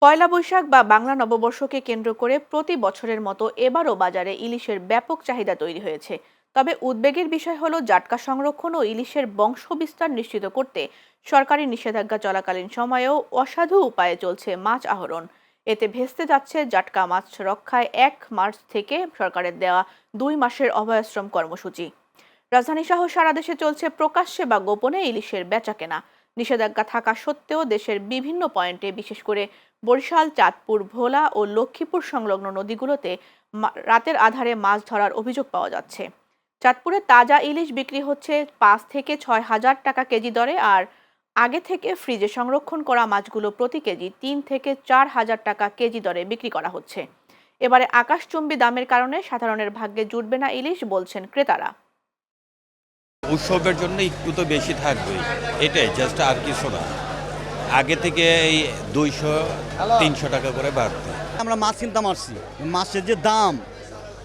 পয়লা বৈশাখ বা বাংলা নববর্ষকে কেন্দ্র করে প্রতি বছরের মতো এবারও বাজারে ইলিশের ব্যাপক চাহিদা তৈরি হয়েছে। তবে উদ্বেগের বিষয় হলো জাটকা সংরক্ষণ ও ইলিশের বংশবিস্তার নিশ্চিত করতে সরকারি নিষেধাজ্ঞা চলাকালীন সময়েও অসাধু উপায়ে চলছে মাছ আহরণ। এতে ভেস্তে যাচ্ছে জাটকা মাছ রক্ষায় 1 মার্চ থেকে সরকারের দেওয়া 2 মাসের অভয়াশ্রম কর্মসূচি। রাজধানী সহ সারা দেশে চলছে প্রকাশ্যে বা গোপনে ইলিশের বেচাকেনা। নিষেধাজ্ঞা থাকা সত্ত্বেও দেশের বিভিন্ন পয়েন্টে, বিশেষ করে বরিশাল, চাঁদপুর, ভোলা ও লক্ষ্মীপুর সংলগ্ন নদীগুলোতে রাতের আধারে মাছ ধরার অভিযোগ পাওয়া যাচ্ছে। চাঁদপুরে তাজা ইলিশ বিক্রি হচ্ছে 5 থেকে 6 হাজার টাকা কেজি দরে, আর আগে থেকে ফ্রিজে সংরক্ষণ করা মাছগুলো প্রতি কেজি 3 থেকে 4 হাজার টাকা কেজি দরে বিক্রি করা হচ্ছে। এবারে আকাশচুম্বী দামের কারণে সাধারণের ভাগ্যে জুটবে না ইলিশ, বলছেন ক্রেতারা। উৎসবের জন্য একটু তো বেশি থাকবে, এটাই জাস্ট, আর কিছু না। আগে থেকে এই 200-300 টাকা করে বাড়তে। আমরা মাছ কিনতাম আসছি, মাছের যে দাম,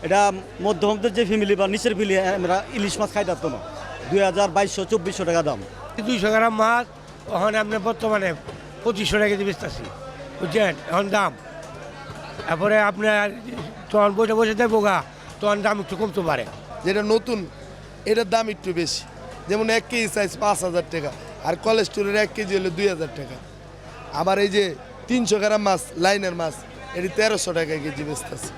এটা মধ্যমদের যে ফ্যামিলি বা নিচের ফ্যামিলি, আমরা ইলিশ মাছ খাইতে পারতো না। 2200-2400 টাকা দাম। 200 গ্রাম মাছ ওখানে আপনি বর্তমানে 2500 টাকা কেজি বেচতেছি, বুঝছেন? এখন দাম তারপরে আপনার তখন বসে বসে দেবো গা, তখন দাম একটু কমতে পারে। যেটা নতুন, এটার দাম একটু বেশি। যেমন 1 কেজি সাইজ 5,000 টাকা, আর কোলেস্টোরের 1 কেজি হলে 2,000 টাকা। আবার এই যে 300 গ্রাম মাছ, লাইনের মাছ, এটি 1300 টাকা কেজি বেচতেছে।